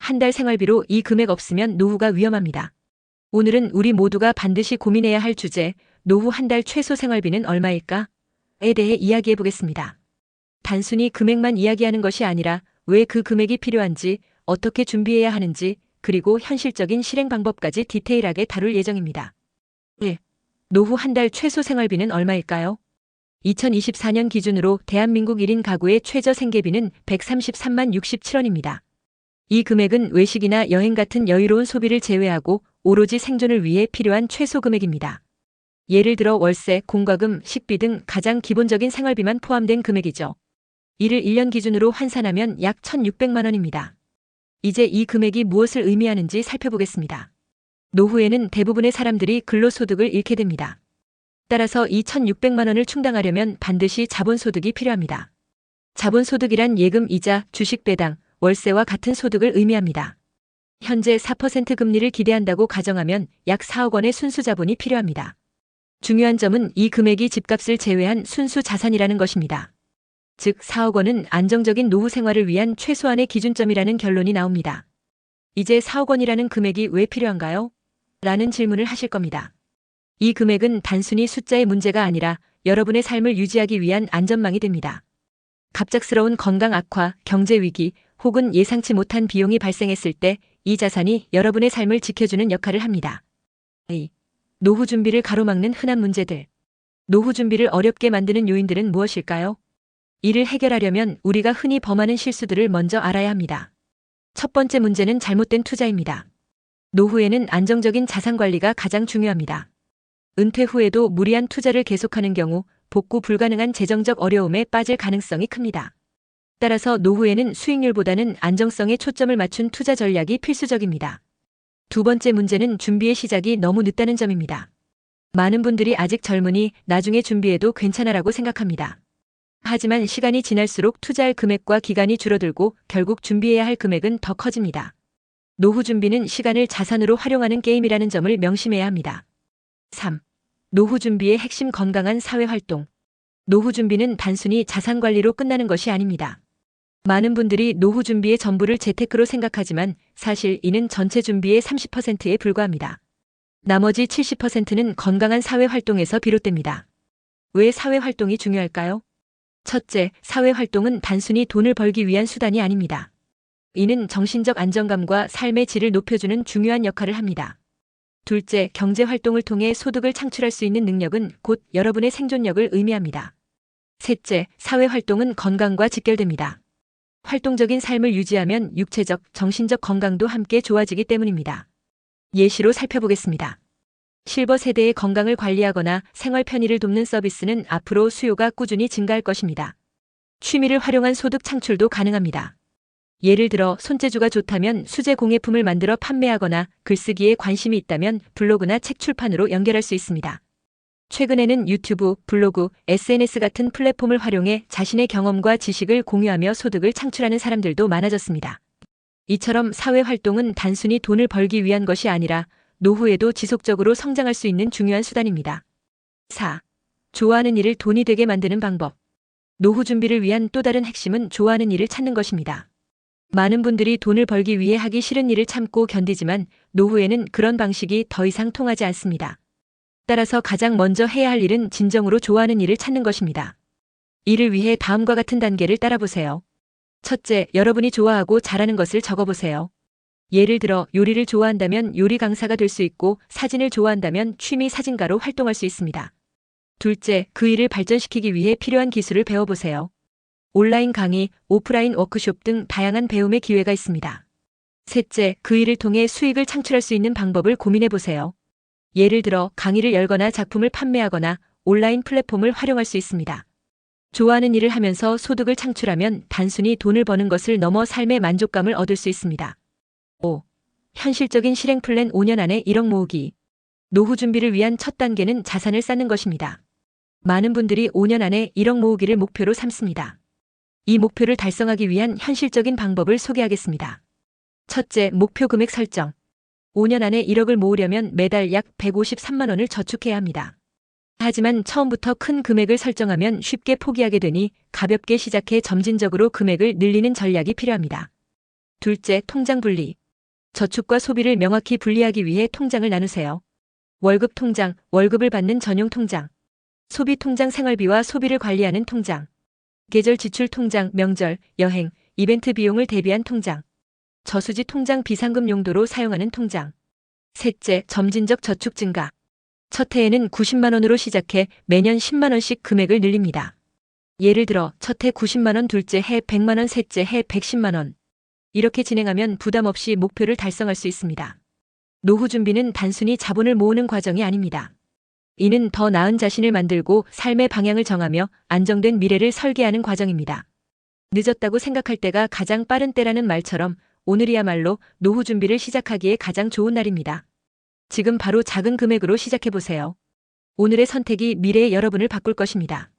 한 달 생활비로 이 금액 없으면 노후가 위험합니다. 오늘은 우리 모두가 반드시 고민해야 할 주제, 노후 한 달 최소 생활비는 얼마일까? 에 대해 이야기해 보겠습니다. 단순히 금액만 이야기하는 것이 아니라 왜 그 금액이 필요한지, 어떻게 준비해야 하는지, 그리고 현실적인 실행 방법까지 디테일하게 다룰 예정입니다. 1. 노후 한 달 최소 생활비는 얼마일까요? 2024년 기준으로 대한민국 1인 가구의 최저 생계비는 133만 67원입니다. 이 금액은 외식이나 여행 같은 여유로운 소비를 제외하고 오로지 생존을 위해 필요한 최소 금액입니다. 예를 들어 월세, 공과금, 식비 등 가장 기본적인 생활비만 포함된 금액이죠. 이를 1년 기준으로 환산하면 약 1,600만 원입니다. 이제 이 금액이 무엇을 의미하는지 살펴보겠습니다. 노후에는 대부분의 사람들이 근로소득을 잃게 됩니다. 따라서 이 1,600만 원을 충당하려면 반드시 자본소득이 필요합니다. 자본소득이란 예금, 이자, 주식 배당, 월세와 같은 소득을 의미합니다. 현재 4% 금리를 기대한다고 가정하면 약 4억 원의 순수 자본이 필요합니다. 중요한 점은 이 금액이 집값을 제외한 순수 자산이라는 것입니다. 즉 4억 원은 안정적인 노후 생활을 위한 최소한의 기준점이라는 결론이 나옵니다. 이제 4억 원이라는 금액이 왜 필요한가요? 라는 질문을 하실 겁니다. 이 금액은 단순히 숫자의 문제가 아니라 여러분의 삶을 유지하기 위한 안전망이 됩니다. 갑작스러운 건강 악화, 경제 위기, 혹은 예상치 못한 비용이 발생했을 때 이 자산이 여러분의 삶을 지켜주는 역할을 합니다. 노후 준비를 가로막는 흔한 문제들. 노후 준비를 어렵게 만드는 요인들은 무엇일까요? 이를 해결하려면 우리가 흔히 범하는 실수들을 먼저 알아야 합니다. 첫 번째 문제는 잘못된 투자입니다. 노후에는 안정적인 자산 관리가 가장 중요합니다. 은퇴 후에도 무리한 투자를 계속하는 경우 복구 불가능한 재정적 어려움에 빠질 가능성이 큽니다. 따라서 노후에는 수익률보다는 안정성에 초점을 맞춘 투자 전략이 필수적입니다. 두 번째 문제는 준비의 시작이 너무 늦다는 점입니다. 많은 분들이 아직 젊으니 나중에 준비해도 괜찮아라고 생각합니다. 하지만 시간이 지날수록 투자할 금액과 기간이 줄어들고 결국 준비해야 할 금액은 더 커집니다. 노후 준비는 시간을 자산으로 활용하는 게임이라는 점을 명심해야 합니다. 3. 노후 준비의 핵심 건강한 사회활동. 노후 준비는 단순히 자산 관리로 끝나는 것이 아닙니다. 많은 분들이 노후 준비의 전부를 재테크로 생각하지만 사실 이는 전체 준비의 30%에 불과합니다. 나머지 70%는 건강한 사회활동에서 비롯됩니다. 왜 사회활동이 중요할까요? 첫째, 사회활동은 단순히 돈을 벌기 위한 수단이 아닙니다. 이는 정신적 안정감과 삶의 질을 높여주는 중요한 역할을 합니다. 둘째, 경제활동을 통해 소득을 창출할 수 있는 능력은 곧 여러분의 생존력을 의미합니다. 셋째, 사회활동은 건강과 직결됩니다. 활동적인 삶을 유지하면 육체적, 정신적 건강도 함께 좋아지기 때문입니다. 예시로 살펴보겠습니다. 실버 세대의 건강을 관리하거나 생활 편의를 돕는 서비스는 앞으로 수요가 꾸준히 증가할 것입니다. 취미를 활용한 소득 창출도 가능합니다. 예를 들어 손재주가 좋다면 수제 공예품을 만들어 판매하거나 글쓰기에 관심이 있다면 블로그나 책 출판으로 연결할 수 있습니다. 최근에는 유튜브, 블로그, SNS 같은 플랫폼을 활용해 자신의 경험과 지식을 공유하며 소득을 창출하는 사람들도 많아졌습니다. 이처럼 사회활동은 단순히 돈을 벌기 위한 것이 아니라 노후에도 지속적으로 성장할 수 있는 중요한 수단입니다. 4. 좋아하는 일을 돈이 되게 만드는 방법. 노후 준비를 위한 또 다른 핵심은 좋아하는 일을 찾는 것입니다. 많은 분들이 돈을 벌기 위해 하기 싫은 일을 참고 견디지만 노후에는 그런 방식이 더 이상 통하지 않습니다. 따라서 가장 먼저 해야 할 일은 진정으로 좋아하는 일을 찾는 것입니다. 이를 위해 다음과 같은 단계를 따라보세요. 첫째, 여러분이 좋아하고 잘하는 것을 적어보세요. 예를 들어 요리를 좋아한다면 요리 강사가 될 수 있고 사진을 좋아한다면 취미 사진가로 활동할 수 있습니다. 둘째, 그 일을 발전시키기 위해 필요한 기술을 배워보세요. 온라인 강의, 오프라인 워크숍 등 다양한 배움의 기회가 있습니다. 셋째, 그 일을 통해 수익을 창출할 수 있는 방법을 고민해보세요. 예를 들어 강의를 열거나 작품을 판매하거나 온라인 플랫폼을 활용할 수 있습니다. 좋아하는 일을 하면서 소득을 창출하면 단순히 돈을 버는 것을 넘어 삶의 만족감을 얻을 수 있습니다. 5. 현실적인 실행 플랜 5년 안에 1억 모으기. 노후 준비를 위한 첫 단계는 자산을 쌓는 것입니다. 많은 분들이 5년 안에 1억 모으기를 목표로 삼습니다. 이 목표를 달성하기 위한 현실적인 방법을 소개하겠습니다. 첫째, 목표 금액 설정. 5년 안에 1억을 모으려면 매달 약 153만 원을 저축해야 합니다. 하지만 처음부터 큰 금액을 설정하면 쉽게 포기하게 되니 가볍게 시작해 점진적으로 금액을 늘리는 전략이 필요합니다. 둘째, 통장 분리. 저축과 소비를 명확히 분리하기 위해 통장을 나누세요. 월급 통장, 월급을 받는 전용 통장. 소비 통장, 생활비와 소비를 관리하는 통장. 계절 지출 통장, 명절, 여행, 이벤트 비용을 대비한 통장. 저수지 통장, 비상금 용도로 사용하는 통장. 셋째, 점진적 저축 증가. 첫 해에는 90만 원으로 시작해 매년 10만 원씩 금액을 늘립니다. 예를 들어 첫 해 90만 원, 둘째 해 100만 원, 셋째 해 110만 원. 이렇게 진행하면 부담 없이 목표를 달성할 수 있습니다. 노후 준비는 단순히 자본을 모으는 과정이 아닙니다. 이는 더 나은 자신을 만들고 삶의 방향을 정하며 안정된 미래를 설계하는 과정입니다. 늦었다고 생각할 때가 가장 빠른 때라는 말처럼 오늘이야말로 노후 준비를 시작하기에 가장 좋은 날입니다. 지금 바로 작은 금액으로 시작해보세요. 오늘의 선택이 미래의 여러분을 바꿀 것입니다.